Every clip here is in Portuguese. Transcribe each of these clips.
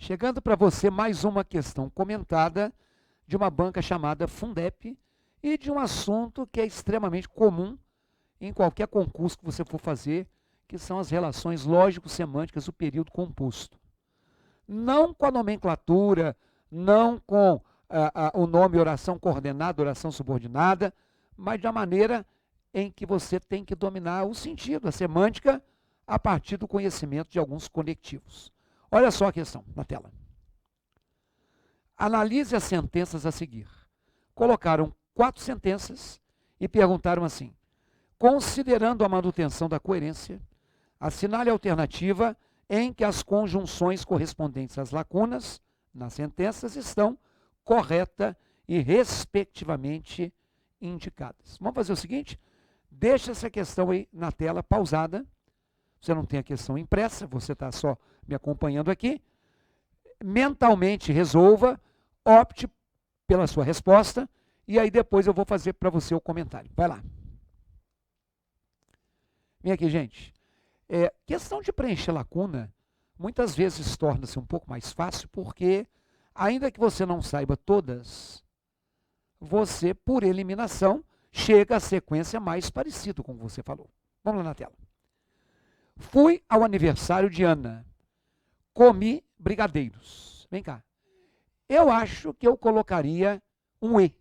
Chegando para você mais uma questão comentada de uma banca chamada Fundep e de um assunto que é extremamente comum em qualquer concurso que você for fazer, que são as relações lógico-semânticas do período composto. Não com a nomenclatura, não com o nome oração coordenada, oração subordinada, mas da maneira em que você tem que dominar o sentido, a semântica, a partir do conhecimento de alguns conectivos. Olha só a questão na tela. Analise as sentenças a seguir. Colocaram 4 sentenças e perguntaram assim: considerando a manutenção da coerência, assinale a alternativa em que as conjunções correspondentes às lacunas nas sentenças estão correta e respectivamente indicadas. Vamos fazer o seguinte: deixa essa questão aí na tela pausada. Você não tem a questão impressa, você está só me acompanhando aqui. Mentalmente resolva, opte pela sua resposta e aí depois eu vou fazer para você o comentário. Vai lá. Vem aqui, gente. Questão de preencher lacuna, muitas vezes torna-se um pouco mais fácil porque, ainda que você não saiba todas, você, por eliminação, chega à sequência mais parecida com o que você falou. Vamos lá na tela. Fui ao aniversário de Ana. Comi brigadeiros. Vem cá. Eu acho que eu colocaria um E.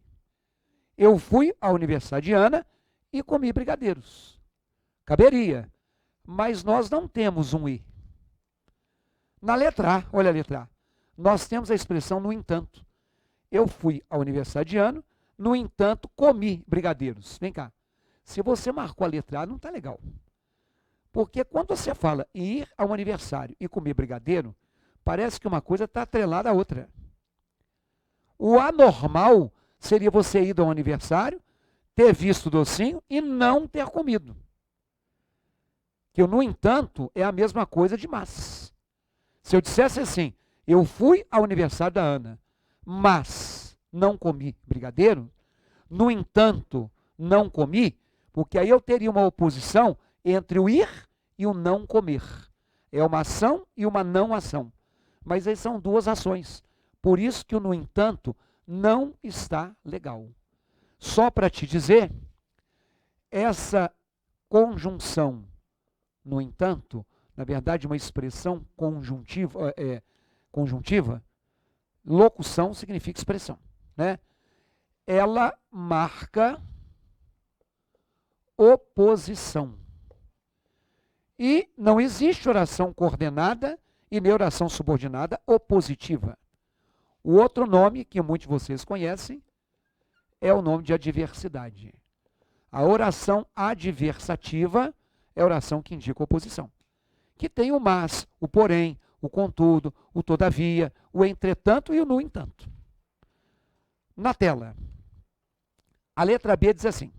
Eu fui ao aniversário de Ana e comi brigadeiros. Caberia. Mas nós não temos um E. Na letra A, olha a letra A, nós temos a expressão no entanto. Eu fui ao aniversário de Ana, no entanto, comi brigadeiros. Vem cá. Se você marcou a letra A, não está legal. Porque quando você fala em ir ao aniversário e comer brigadeiro, parece que uma coisa está atrelada à outra. O anormal seria você ir ao aniversário, ter visto o docinho e não ter comido. Que, no entanto, é a mesma coisa de mas. Se eu dissesse assim, eu fui ao aniversário da Ana, mas não comi brigadeiro, no entanto, não comi, porque aí eu teria uma oposição entre o ir e o não comer. É uma ação e uma não ação. Mas aí são duas ações. Por isso que o no entanto não está legal. Só para te dizer, essa conjunção, no entanto, na verdade uma expressão conjuntiva, locução significa expressão, né? Ela marca oposição. E não existe oração coordenada e nem oração subordinada opositiva. O outro nome, que muitos de vocês conhecem, é o nome de adversidade. A oração adversativa é a oração que indica oposição. Que tem o mas, o porém, o contudo, o todavia, o entretanto e o no entanto. Na tela, a letra B diz assim: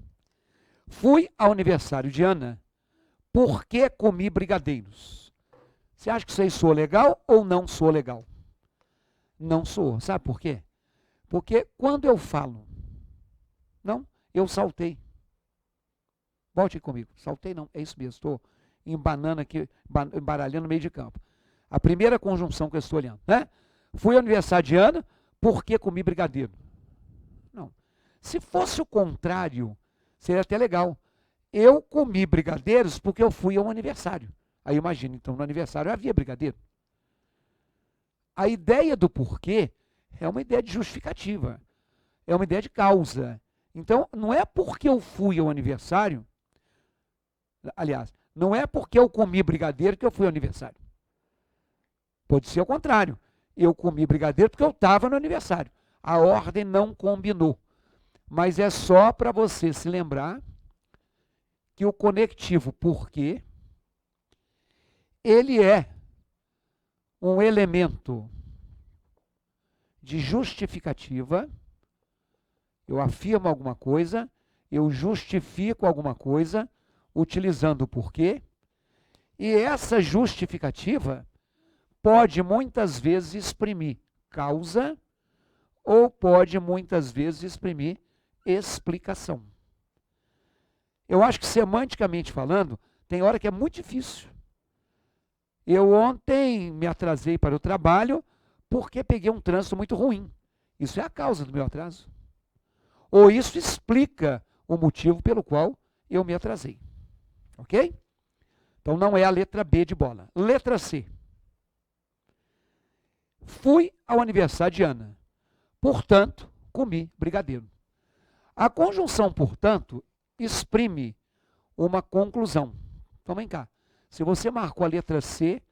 fui ao aniversário de Ana porque comi brigadeiros. Você acha que isso aí soa legal ou não soa legal? Não soa. Sabe por quê? Porque quando eu falo, não, eu saltei. Volte comigo. Saltei não, é isso mesmo. Estou embanando aqui, embaralhando no meio de campo. A primeira conjunção que eu estou olhando, né? Fui ao aniversário de Ana porque comi brigadeiro. Não. Se fosse o contrário, seria até legal. Eu comi brigadeiros porque eu fui ao aniversário. Aí imagina, então no aniversário havia brigadeiro. A ideia do porquê é uma ideia de justificativa. É uma ideia de causa. Então, não é porque eu fui ao aniversário, aliás, não é porque eu comi brigadeiro que eu fui ao aniversário. Pode ser o contrário. Eu comi brigadeiro porque eu estava no aniversário. A ordem não combinou. Mas é só para você se lembrar que o conectivo porque ele é um elemento de justificativa. Eu afirmo alguma coisa, eu justifico alguma coisa utilizando o porquê, e essa justificativa pode muitas vezes exprimir causa ou pode muitas vezes exprimir explicação. Eu acho que semanticamente falando, tem hora que é muito difícil. Eu ontem me atrasei para o trabalho porque peguei um trânsito muito ruim. Isso é a causa do meu atraso. Ou isso explica o motivo pelo qual eu me atrasei. Ok? Então não é a letra B de bola. Letra C. Fui ao aniversário de Ana. Portanto, comi brigadeiro. A conjunção, portanto, exprime uma conclusão. Então vem cá. Se você marcou a letra C,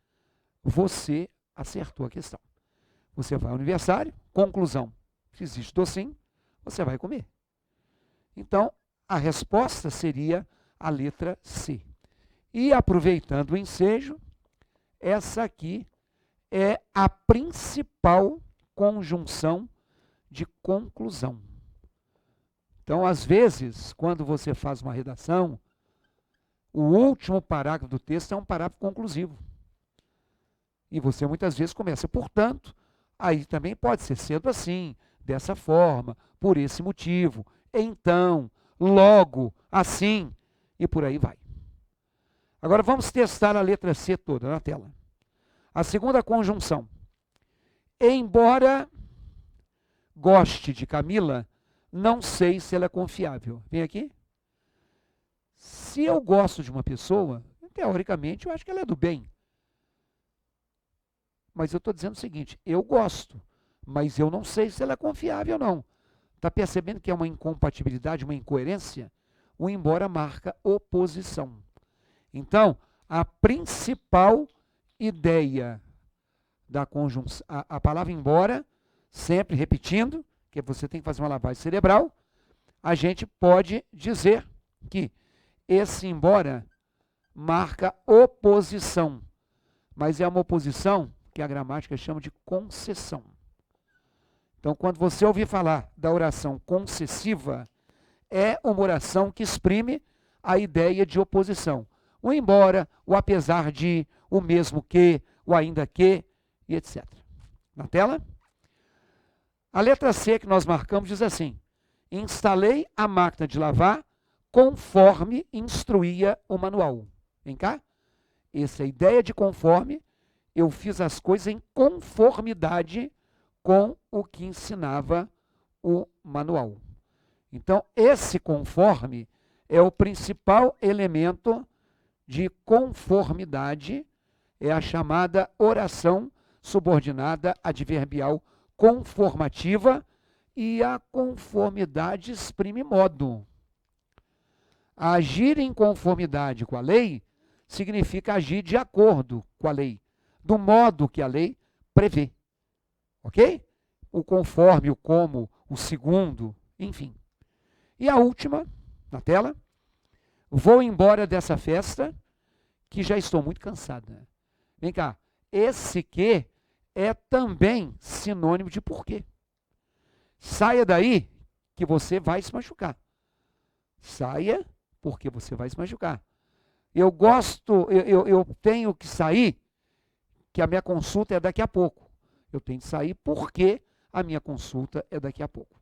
você acertou a questão. Você vai ao aniversário, conclusão. Se existe docinho, você vai comer. Então, a resposta seria a letra C. E aproveitando o ensejo, essa aqui é a principal conjunção de conclusão. Então, às vezes, quando você faz uma redação, o último parágrafo do texto é um parágrafo conclusivo. E você muitas vezes começa, portanto, aí também pode ser sendo assim, dessa forma, por esse motivo, então, logo, assim, e por aí vai. Agora vamos testar a letra C toda na tela. A segunda conjunção. Embora goste de Camila, não sei se ela é confiável. Vem aqui. Se eu gosto de uma pessoa, teoricamente eu acho que ela é do bem. Mas eu estou dizendo o seguinte, eu gosto, mas eu não sei se ela é confiável ou não. Está percebendo que é uma incompatibilidade, uma incoerência? O embora marca oposição. Então, a principal ideia da conjunção, a palavra embora, sempre repetindo, que você tem que fazer uma lavagem cerebral, a gente pode dizer que esse embora marca oposição, mas é uma oposição que a gramática chama de concessão. Então, quando você ouvir falar da oração concessiva, é uma oração que exprime a ideia de oposição. O embora, o apesar de, o mesmo que, o ainda que, e etc. Na tela? A letra C que nós marcamos diz assim: instalei a máquina de lavar conforme instruía o manual. Vem cá? Essa é a ideia de conforme. Eu fiz as coisas em conformidade com o que ensinava o manual. Então, esse conforme é o principal elemento de conformidade, é a chamada oração subordinada adverbial conformativa, e a conformidade exprime modo. Agir em conformidade com a lei significa agir de acordo com a lei, do modo que a lei prevê. Ok? O conforme, o como, o segundo, enfim. E a última, na tela. Vou embora dessa festa, que já estou muito cansada. Vem cá. Esse que é também sinônimo de porquê. Saia daí, que você vai se machucar. Saia, porque você vai se machucar. Eu tenho que sair, que a minha consulta é daqui a pouco. Eu tenho que sair porque a minha consulta é daqui a pouco.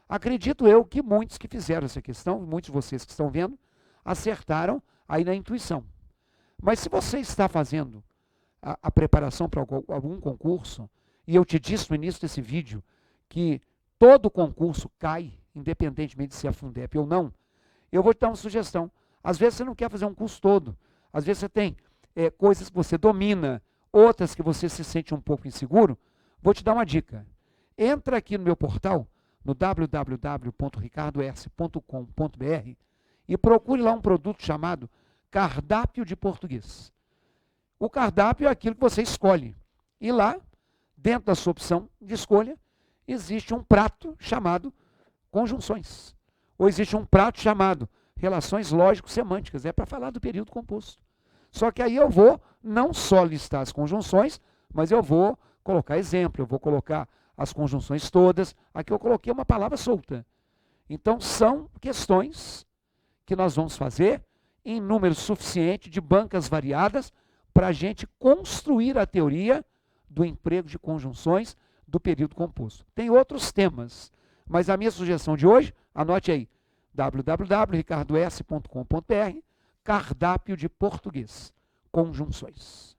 Acredito eu que muitos que fizeram essa questão, muitos de vocês que estão vendo, acertaram aí na intuição. Mas se você está fazendo a preparação para algum concurso, e eu te disse no início desse vídeo que todo concurso cai, independentemente de se é Fundep ou não, eu vou te dar uma sugestão. Às vezes você não quer fazer um curso todo. Às vezes você tem coisas que você domina, outras que você se sente um pouco inseguro. Vou te dar uma dica. Entra aqui no meu portal, no www.ricardoerce.com.br, e procure lá um produto chamado Cardápio de Português. O cardápio é aquilo que você escolhe. E lá, dentro da sua opção de escolha, existe um prato chamado conjunções. Ou existe um prato chamado relações lógico-semânticas. É para falar do período composto. Só que aí eu vou não só listar as conjunções, mas eu vou colocar exemplo, eu vou colocar as conjunções todas. Aqui eu coloquei uma palavra solta. Então, são questões que nós vamos fazer em número suficiente de bancas variadas para a gente construir a teoria do emprego de conjunções do período composto. Tem outros temas, mas a minha sugestão de hoje, anote aí, www.ricardoerce.com.br, cardápio de português, conjunções.